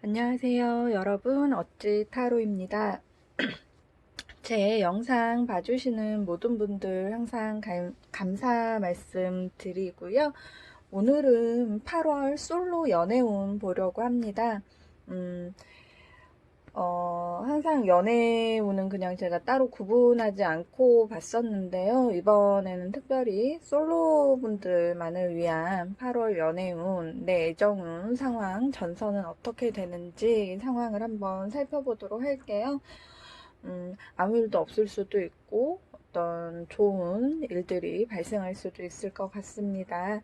안녕하세요, 여러분. 어찌 타로입니다. 제 영상 봐주시는 모든 분들 항상 감사 말씀 드리고요. 오늘은 8월 솔로 연애운 보려고 합니다. 항상 연애운은 그냥 제가 따로 구분하지 않고 봤었는데요. 이번에는 특별히 솔로 분들만을 위한 8월 연애운, 내 애정운 상황, 전선은 어떻게 되는지 상황을 한번 살펴보도록 할게요. 아무 일도 없을 수도 있고, 어떤 좋은 일들이 발생할 수도 있을 것 같습니다.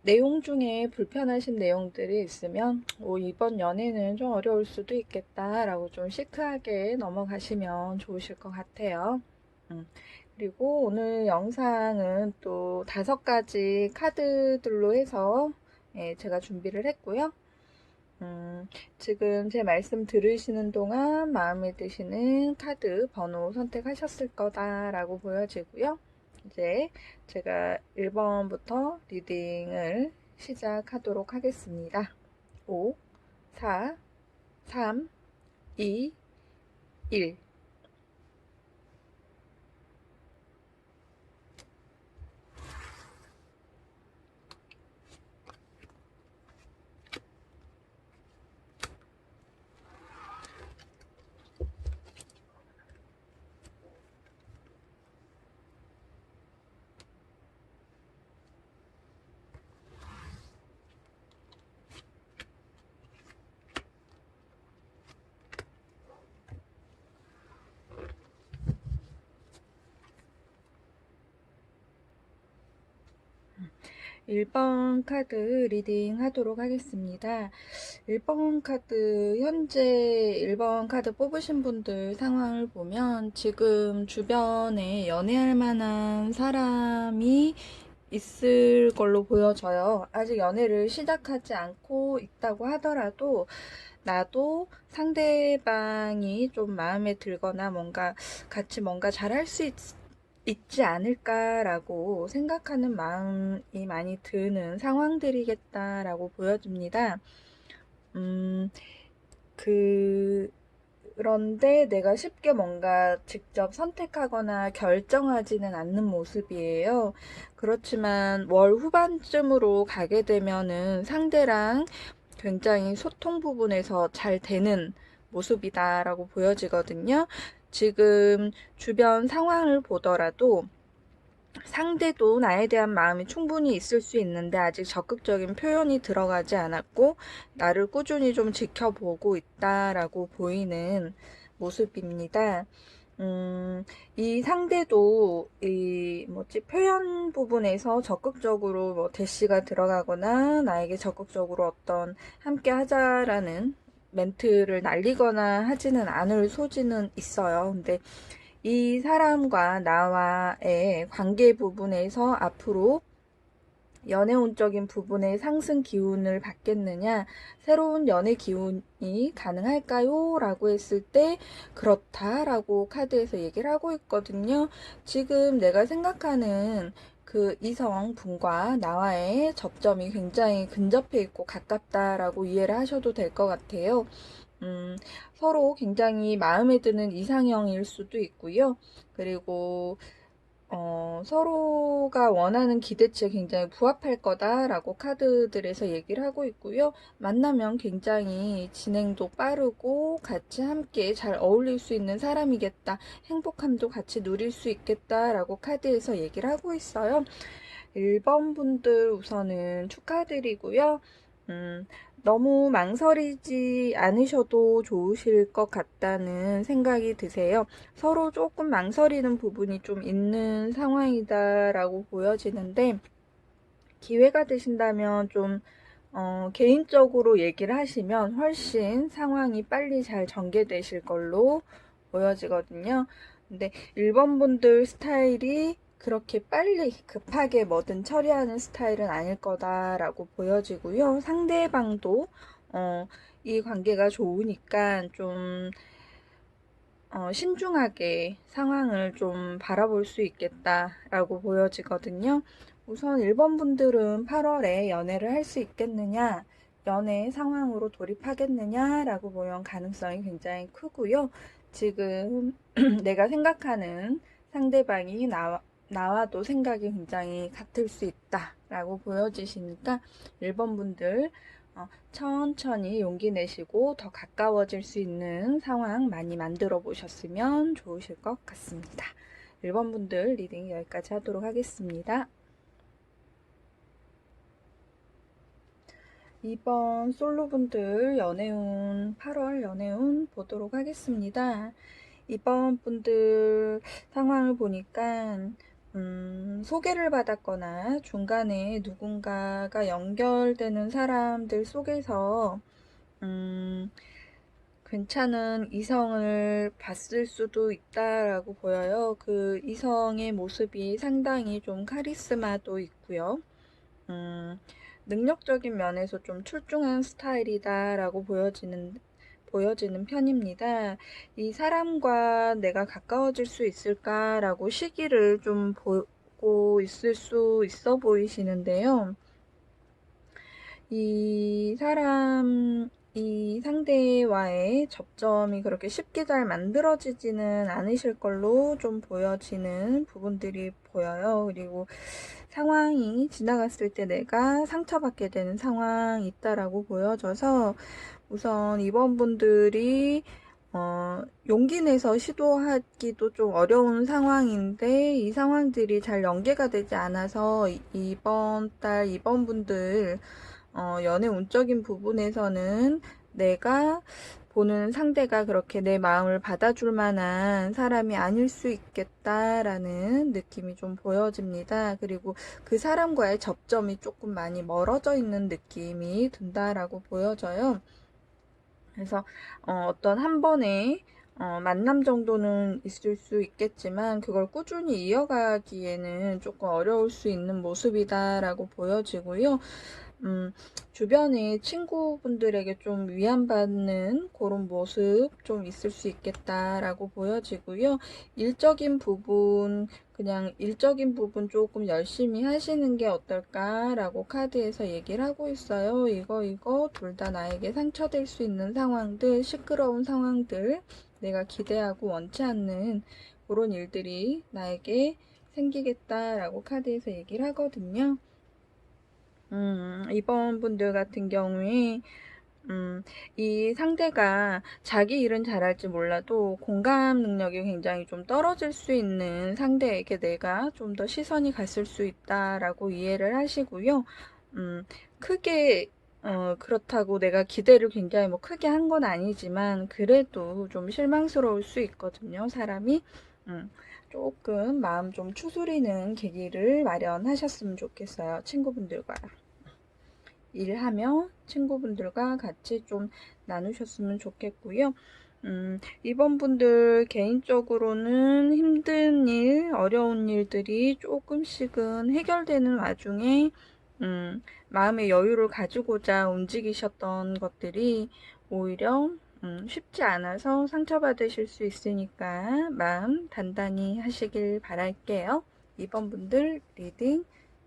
내용 중에 불편하신 내용들이 있으면 이번 연애는 좀 어려울 수도 있겠다라고 좀 시크하게 넘어가시면 좋으실 것 같아요. 그리고 오늘 영상은 또 5가지 카드들로 해서 제가 준비를 했고요. 지금 제 말씀 들으시는 동안 마음에 드시는 카드 번호 선택하셨을 거다라고 보여지고요. 이제 제가 1번부터 리딩을 시작하도록 하겠습니다. 5, 4, 3, 2, 1. 1번 카드 리딩 하도록 하겠습니다. 1번 카드, 현재 1번 카드 뽑으신 분들 상황을 보면 지금 주변에 연애할 만한 사람이 있을 걸로 보여져요. 아직 연애를 시작하지 않고 있다고 하더라도 나도 상대방이 좀 마음에 들거나 같이 뭔가 잘할 수 있지 않을까라고 생각하는 마음이 많이 드는 상황들이겠다라고 보여집니다. 그런데 내가 쉽게 뭔가 직접 선택하거나 결정하지는 않는 모습이에요. 그렇지만 월 후반쯤으로 가게 되면은 상대랑 굉장히 소통 부분에서 잘 되는 모습이다라고 보여지거든요. 지금 주변 상황을 보더라도 상대도 나에 대한 마음이 충분히 있을 수 있는데 아직 적극적인 표현이 들어가지 않았고 나를 꾸준히 좀 지켜보고 있다라고 보이는 모습입니다. 이 상대도 표현 부분에서 적극적으로 대시가 들어가거나 나에게 적극적으로 어떤 함께 하자라는 멘트를 날리거나 하지는 않을 소지는 있어요. 근데 이 사람과 나와의 관계 부분에서 앞으로 연애운적인 부분의 상승 기운을 받겠느냐, 새로운 연애 기운이 가능할까요? 라고 했을 때 그렇다라고 카드에서 얘기를 하고 있거든요. 지금 내가 생각하는 그 이성분과 나와의 접점이 굉장히 근접해 있고 가깝다라고 이해를 하셔도 될 것 같아요. 서로 굉장히 마음에 드는 이상형일 수도 있고요. 그리고 서로가 원하는 기대치에 굉장히 부합할 거다라고 카드들에서 얘기를 하고 있고요. 만나면 굉장히 진행도 빠르고 같이 함께 잘 어울릴 수 있는 사람이겠다. 행복함도 같이 누릴 수 있겠다라고 카드에서 얘기를 하고 있어요. 1번 분들 우선은 축하드리고요. 너무 망설이지 않으셔도 좋으실 것 같다는 생각이 드세요. 서로 조금 망설이는 부분이 좀 있는 상황이다라고 보여지는데 기회가 되신다면 좀 개인적으로 얘기를 하시면 훨씬 상황이 빨리 잘 전개되실 걸로 보여지거든요. 근데 1번 분들 스타일이 그렇게 빨리 급하게 뭐든 처리하는 스타일은 아닐 거다라고 보여지고요. 상대방도 이 관계가 좋으니까 좀 신중하게 상황을 좀 바라볼 수 있겠다라고 보여지거든요. 우선 1번 분들은 8월에 연애를 할 수 있겠느냐? 연애 상황으로 돌입하겠느냐라고 보면 가능성이 굉장히 크고요. 지금 내가 생각하는 상대방이 나와도 생각이 굉장히 같을 수 있다라고 보여지시니까 1번 분들 천천히 용기 내시고 더 가까워질 수 있는 상황 많이 만들어 보셨으면 좋으실 것 같습니다. 1번 분들 리딩 여기까지 하도록 하겠습니다. 2번 솔로분들 연애운 8월 연애운 보도록 하겠습니다. 2번 분들 상황을 보니까 소개를 받았거나 중간에 누군가가 연결되는 사람들 속에서 괜찮은 이성을 봤을 수도 있다라고 보여요. 그 이성의 모습이 상당히 좀 카리스마도 있고요. 능력적인 면에서 좀 출중한 스타일이다라고 보여지는 편입니다. 이 사람과 내가 가까워질 수 있을까라고 시기를 좀 보고 있을 수 있어 보이시는데요. 이 상대와의 접점이 그렇게 쉽게 잘 만들어지지는 않으실 걸로 좀 보여지는 부분들이 보여요. 그리고 상황이 지나갔을 때 내가 상처받게 되는 상황이 있다라고 보여져서 우선 이번 분들이 용기 내서 시도하기도 좀 어려운 상황인데 이 상황들이 잘 연계가 되지 않아서 이번 분들 연애 운적인 부분에서는 내가 보는 상대가 그렇게 내 마음을 받아줄 만한 사람이 아닐 수 있겠다라는 느낌이 좀 보여집니다. 그리고 그 사람과의 접점이 조금 많이 멀어져 있는 느낌이 든다라고 보여져요. 그래서 어떤 한 번의 만남 정도는 있을 수 있겠지만 그걸 꾸준히 이어가기에는 조금 어려울 수 있는 모습이다라고 보여지고요. 주변의 친구분들에게 좀 위안받는 그런 모습 좀 있을 수 있겠다라고 보여지고요. 그냥 일적인 부분 조금 열심히 하시는 게 어떨까라고 카드에서 얘기를 하고 있어요. 이거 둘 다 나에게 상처될 수 있는 상황들, 시끄러운 상황들, 내가 기대하고 원치 않는 그런 일들이 나에게 생기겠다라고 카드에서 얘기를 하거든요. 이번 분들 같은 경우에 이 상대가 자기 일은 잘할지 몰라도 공감 능력이 굉장히 좀 떨어질 수 있는 상대에게 내가 좀 더 시선이 갔을 수 있다라고 이해를 하시고요. 크게 그렇다고 내가 기대를 굉장히 뭐 크게 한 건 아니지만 그래도 좀 실망스러울 수 있거든요, 사람이. 조금 마음 좀 추스리는 계기를 마련하셨으면 좋겠어요, 친구분들과. 일하며 친구분들과 같이 좀 나누셨으면 좋겠고요. 이번 분들 개인적으로는 힘든 일, 어려운 일들이 조금씩은 해결되는 와중에 마음의 여유를 가지고자 움직이셨던 것들이 오히려 쉽지 않아서 상처받으실 수 있으니까 마음 단단히 하시길 바랄게요. 이번 분들 리딩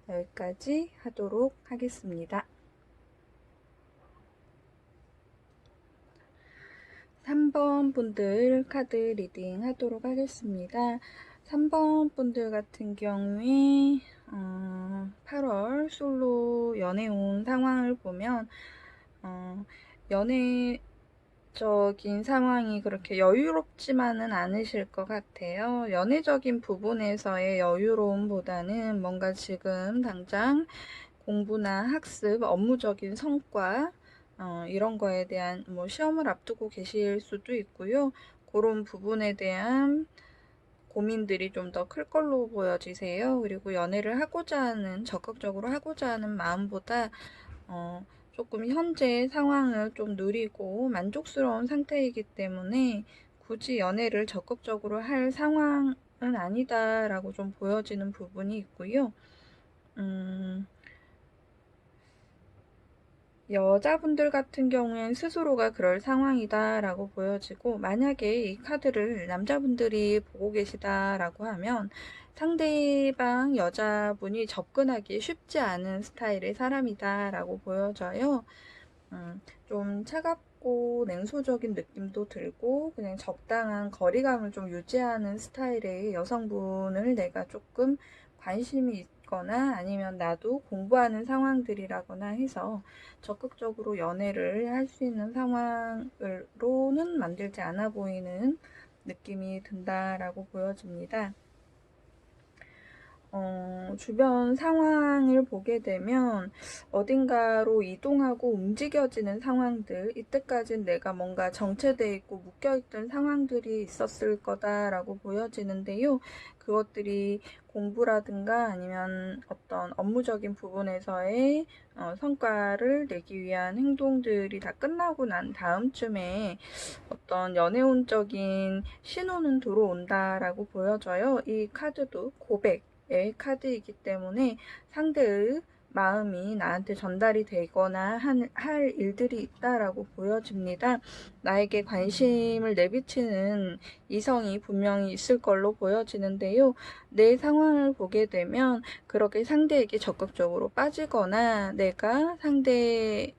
여기까지 하도록 하겠습니다. 3번 분들 카드 리딩 하도록 하겠습니다. 3번 분들 같은 경우에 8월 솔로 연애운 상황을 보면 연애적인 상황이 그렇게 여유롭지만은 않으실 것 같아요. 연애적인 부분에서의 여유로움보다는 뭔가 지금 당장 공부나 학습, 업무적인 성과 이런 거에 대한 뭐 시험을 앞두고 계실 수도 있고요. 그런 부분에 대한 고민들이 좀 더 클 걸로 보여지세요. 그리고 연애를 적극적으로 하고자 하는 마음보다 조금 현재 상황을 좀 누리고 만족스러운 상태이기 때문에 굳이 연애를 적극적으로 할 상황은 아니다라고 좀 보여지는 부분이 있고요. 여자분들 같은 경우엔 스스로가 그럴 상황이다라고 보여지고 만약에 이 카드를 남자분들이 보고 계시다라고 하면 상대방 여자분이 접근하기 쉽지 않은 스타일의 사람이다라고 보여져요. 좀 차갑고 냉소적인 느낌도 들고 그냥 적당한 거리감을 좀 유지하는 스타일의 여성분을 내가 조금 관심이 있거나 아니면 나도 공부하는 상황들이라거나 해서 적극적으로 연애를 할 수 있는 상황으로는 만들지 않아 보이는 느낌이 든다라고 보여집니다. 주변 상황을 보게 되면 어딘가로 이동하고 움직여지는 상황들, 이때까진 내가 뭔가 정체되어 있고 묶여있던 상황들이 있었을 거다라고 보여지는데요. 그것들이 공부라든가 아니면 어떤 업무적인 부분에서의 성과를 내기 위한 행동들이 다 끝나고 난 다음쯤에 어떤 연애운적인 신호는 들어온다라고 보여져요. 이 카드도 고백의 카드이기 때문에 상대의 마음이 나한테 전달이 되거나 할 일들이 있다라고 보여집니다. 나에게 관심을 내비치는 이성이 분명히 있을 걸로 보여지는데요. 내 상황을 보게 되면 그렇게 상대에게 적극적으로 빠지거나 내가 상대에게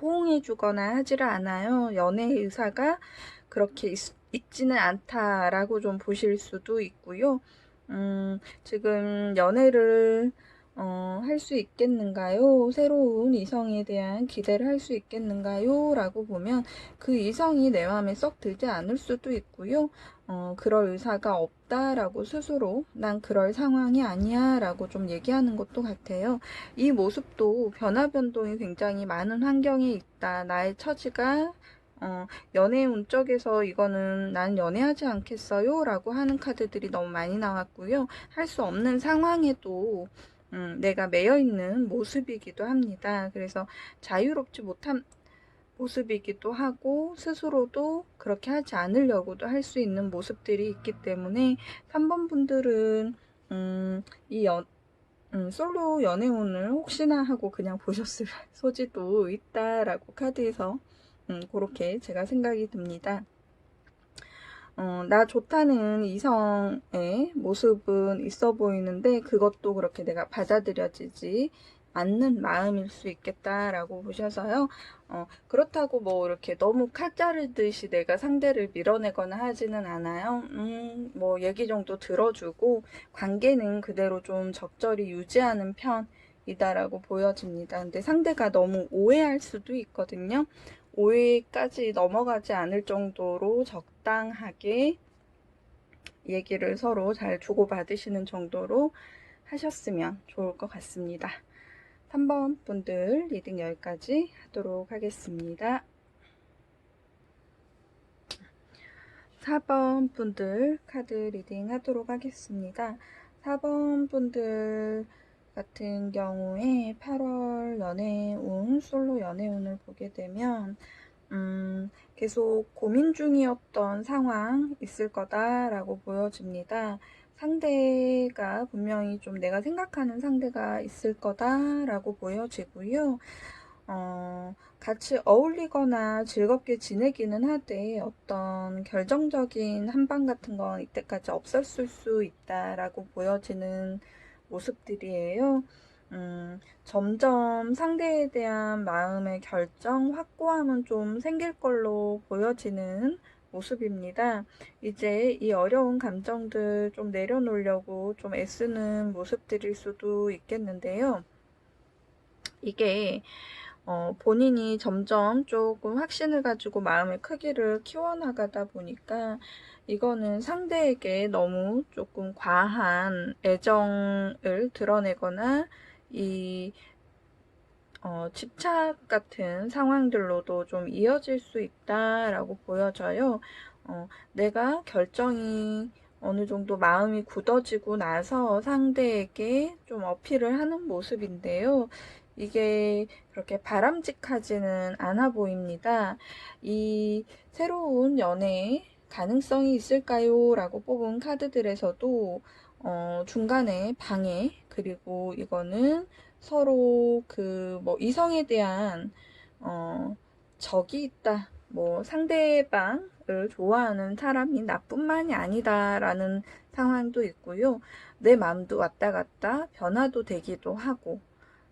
호응해주거나 하지를 않아요. 연애의 의사가 그렇게 있지는 않다라고 좀 보실 수도 있고요. 지금 연애를 할 수 있겠는가요? 새로운 이성에 대한 기대를 할 수 있겠는가요? 라고 보면 그 이성이 내 마음에 썩 들지 않을 수도 있고요. 그럴 의사가 없다라고 스스로 난 그럴 상황이 아니야 라고 좀 얘기하는 것도 같아요. 이 모습도 변화 변동이 굉장히 많은 환경에 있다. 나의 처지가 연애 운쪽에서 이거는 난 연애하지 않겠어요 라고 하는 카드들이 너무 많이 나왔고요. 할 수 없는 상황에도 내가 매여 있는 모습이기도 합니다. 그래서 자유롭지 못한 모습이기도 하고 스스로도 그렇게 하지 않으려고도 할 수 있는 모습들이 있기 때문에 3번 분들은 이 솔로 연애운을 혹시나 하고 그냥 보셨을 소지도 있다라고 카드에서 그렇게 제가 생각이 듭니다. 나 좋다는 이성의 모습은 있어 보이는데 그것도 그렇게 내가 받아들여지지 않는 마음일 수 있겠다라고 보셔서요. 그렇다고 뭐 이렇게 너무 칼 자르듯이 내가 상대를 밀어내거나 하지는 않아요. 뭐 얘기 정도 들어주고 관계는 그대로 좀 적절히 유지하는 편이다라고 보여집니다. 근데 상대가 너무 오해할 수도 있거든요. 오해까지 넘어가지 않을 정도로 적당하게 얘기를 서로 잘 주고받으시는 정도로 하셨으면 좋을 것 같습니다. 3번 분들 리딩 여기까지 하도록 하겠습니다. 4번 분들 카드 리딩 하도록 하겠습니다. 4번 분들 같은 경우에 8월 연애운, 솔로 연애운을 보게 되면 계속 고민 중이었던 상황 있을 거다라고 보여집니다. 상대가 분명히 좀 내가 생각하는 상대가 있을 거다라고 보여지고요. 같이 어울리거나 즐겁게 지내기는 하되 어떤 결정적인 한방 같은 건 이때까지 없었을 수 있다라고 보여지는 모습들이에요. 점점 상대에 대한 마음의 결정, 확고함은 좀 생길 걸로 보여지는 모습입니다. 이제 이 어려운 감정들 좀 내려놓으려고 좀 애쓰는 모습들일 수도 있겠는데요. 이게 본인이 점점 조금 확신을 가지고 마음의 크기를 키워나가다 보니까 이거는 상대에게 너무 조금 과한 애정을 드러내거나 이 집착 같은 상황들로도 좀 이어질 수 있다라고 보여져요. 내가 결정이 어느 정도 마음이 굳어지고 나서 상대에게 좀 어필을 하는 모습인데요. 이게 그렇게 바람직하지는 않아 보입니다. 이 새로운 연애에 가능성이 있을까요? 라고 뽑은 카드들에서도 중간에 방해, 그리고 이거는 서로 그 뭐 이성에 대한 적이 있다. 뭐 상대방을 좋아하는 사람이 나뿐만이 아니다라는 상황도 있고요. 내 마음도 왔다 갔다 변화도 되기도 하고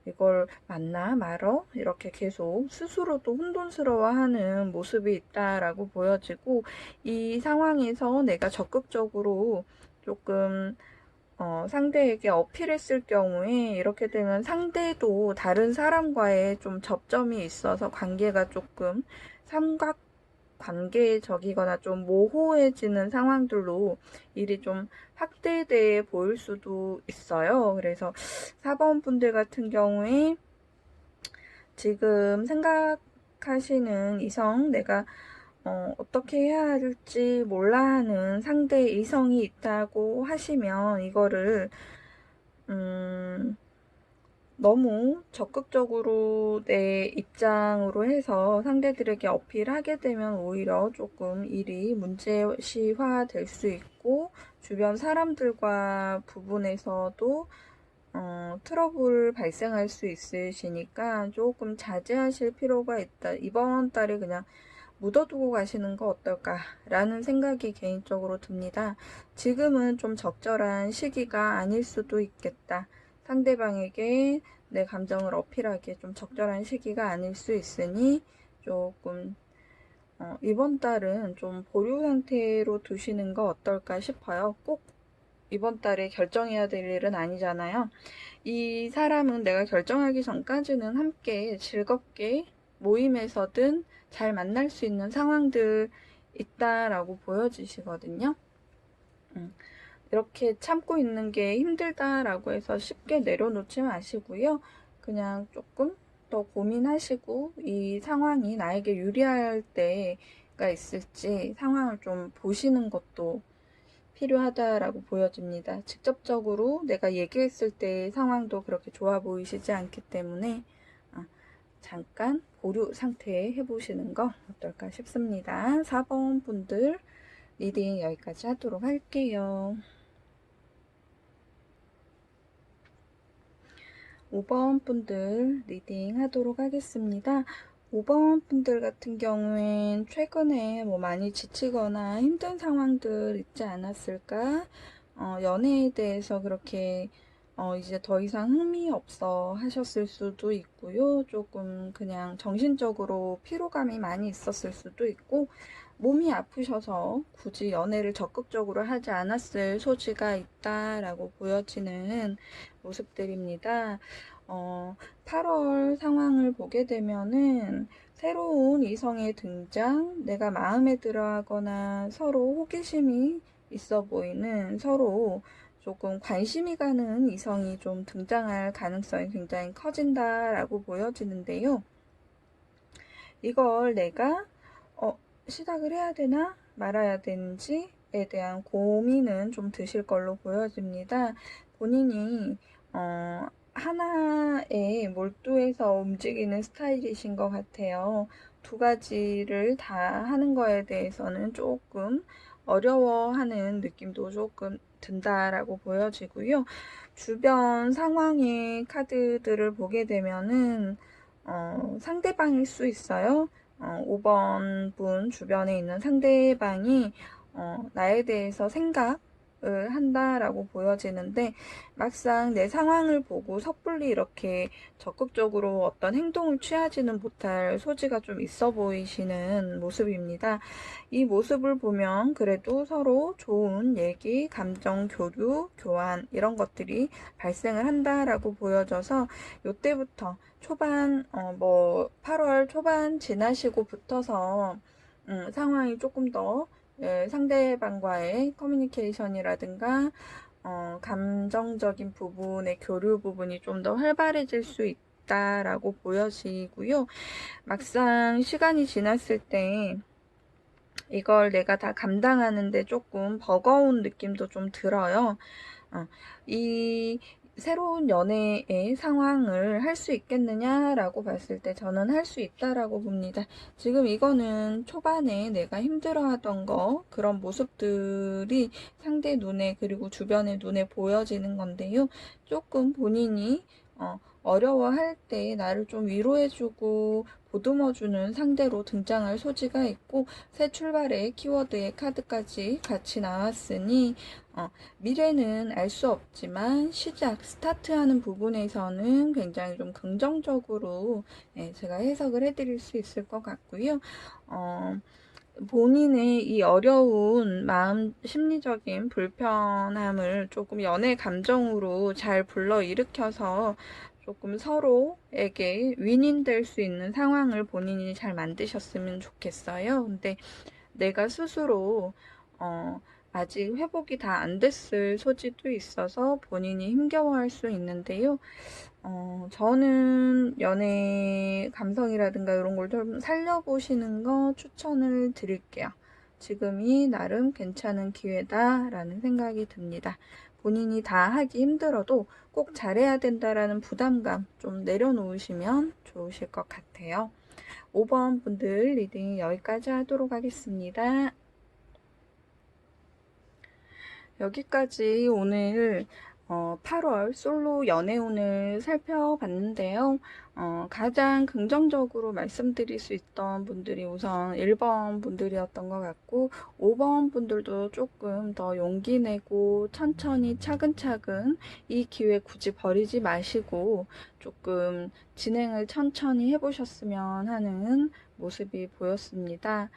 이걸 맞나 말어? 이렇게 계속 스스로도 혼돈스러워하는 모습이 있다라고 보여지고, 이 상황에서 내가 적극적으로 조금 상대에게 어필했을 경우에 이렇게 되면 상대도 다른 사람과의 좀 접점이 있어서 관계가 조금 삼각 관계적이거나 좀 모호해지는 상황들로 일이 좀 확대돼 보일 수도 있어요. 그래서 4번 분들 같은 경우에 지금 생각하시는 이성, 내가 어떻게 해야 할지 몰라 하는 상대 이성이 있다고 하시면 이거를 너무 적극적으로 내 입장으로 해서 상대들에게 어필하게 되면 오히려 조금 일이 문제시화 될 수 있고, 주변 사람들과 부분에서도 트러블 발생할 수 있으시니까 조금 자제하실 필요가 있다. 이번 달에 그냥 묻어두고 가시는 거 어떨까라는 생각이 개인적으로 듭니다. 지금은 좀 적절한 시기가 아닐 수도 있겠다. 상대방에게 내 감정을 어필하기에 좀 적절한 시기가 아닐 수 있으니 조금 이번 달은 좀 보류 상태로 두시는 거 어떨까 싶어요. 꼭 이번 달에 결정해야 될 일은 아니잖아요. 이 사람은 내가 결정하기 전까지는 함께 즐겁게 모임에서든 잘 만날 수 있는 상황들 있다라고 보여지시거든요. 이렇게 참고 있는 게 힘들다라고 해서 쉽게 내려놓지 마시고요. 그냥 조금 더 고민하시고 이 상황이 나에게 유리할 때가 있을지 상황을 좀 보시는 것도 필요하다라고 보여집니다. 직접적으로 내가 얘기했을 때 상황도 그렇게 좋아 보이시지 않기 때문에 잠깐 보류 상태에 해보시는 거 어떨까 싶습니다. 4번 분들 리딩 여기까지 하도록 할게요. 5번 분들 리딩 하도록 하겠습니다. 5번 분들 같은 경우엔 최근에 뭐 많이 지치거나 힘든 상황들 있지 않았을까? 연애에 대해서 그렇게 이제 더 이상 흥미 없어 하셨을 수도 있고요. 조금 그냥 정신적으로 피로감이 많이 있었을 수도 있고, 몸이 아프셔서 굳이 연애를 적극적으로 하지 않았을 소지가 있다라고 보여지는 모습들입니다. 8월 상황을 보게 되면은 새로운 이성의 등장, 내가 마음에 들어 하거나 서로 호기심이 있어 보이는, 서로 조금 관심이 가는 이성이 좀 등장할 가능성이 굉장히 커진다라고 보여지는데요. 이걸 내가 시작을 해야 되나 말아야 되는지에 대한 고민은 좀 드실 걸로 보여집니다. 본인이 하나에 몰두해서 움직이는 스타일이신 것 같아요. 두 가지를 다 하는 거에 대해서는 조금 어려워하는 느낌도 조금 든다라고 보여지고요. 주변 상황의 카드들을 보게 되면은 상대방일 수 있어요. 5번 분 주변에 있는 상대방이 나에 대해서 생각을 한다라고 보여지는데, 막상 내 상황을 보고 섣불리 이렇게 적극적으로 어떤 행동을 취하지는 못할 소지가 좀 있어 보이시는 모습입니다. 이 모습을 보면 그래도 서로 좋은 얘기, 감정 교류, 교환 이런 것들이 발생을 한다라고 보여져서 요때부터 초반 뭐 8월 초반 지나시고 붙어서 상황이 조금 더 상대방과의 커뮤니케이션이라든가 감정적인 부분의 교류 부분이 좀 더 활발해질 수 있다라고 보여지고요. 막상 시간이 지났을 때 이걸 내가 다 감당하는데 조금 버거운 느낌도 좀 들어요. 이 새로운 연애의 상황을 할 수 있겠느냐라고 봤을 때 저는 할 수 있다라고 봅니다. 지금 이거는 초반에 내가 힘들어하던 거, 그런 모습들이 상대 눈에 그리고 주변의 눈에 보여지는 건데요. 조금 본인이 어려워할 때 나를 좀 위로해주고 보듬어주는 상대로 등장할 소지가 있고, 새 출발의 키워드의 카드까지 같이 나왔으니 미래는 알 수 없지만 시작, 스타트하는 부분에서는 굉장히 좀 긍정적으로 제가 해석을 해드릴 수 있을 것 같고요. 본인의 이 어려운 마음, 심리적인 불편함을 조금 연애 감정으로 잘 불러일으켜서 조금 서로에게 윈윈될 수 있는 상황을 본인이 잘 만드셨으면 좋겠어요. 근데 내가 스스로 아직 회복이 다 안 됐을 소지도 있어서 본인이 힘겨워할 수 있는데요. 저는 연애 감성이라든가 이런 걸 좀 살려보시는 거 추천을 드릴게요. 지금이 나름 괜찮은 기회다라는 생각이 듭니다. 본인이 다 하기 힘들어도 꼭 잘해야 된다라는 부담감 좀 내려놓으시면 좋으실 것 같아요. 5번 분들 리딩 여기까지 하도록 하겠습니다. 여기까지 오늘 8월 솔로 연애운을 살펴봤는데요. 가장 긍정적으로 말씀드릴 수 있던 분들이 우선 1번 분들이었던 것 같고 5번 분들도 조금 더 용기 내고 천천히 차근차근 이 기회 굳이 버리지 마시고 조금 진행을 천천히 해보셨으면 하는 모습이 보였습니다.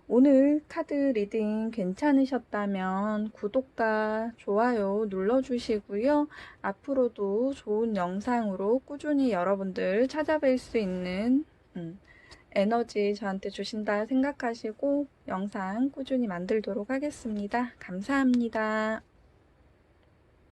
오늘 카드 리딩 괜찮으셨다면 구독과 좋아요 눌러주시고요. 앞으로도 좋은 영상으로 꾸준히 여러분들 찾아뵐 수 있는 에너지 저한테 주신다 생각하시고 영상 꾸준히 만들도록 하겠습니다. 감사합니다.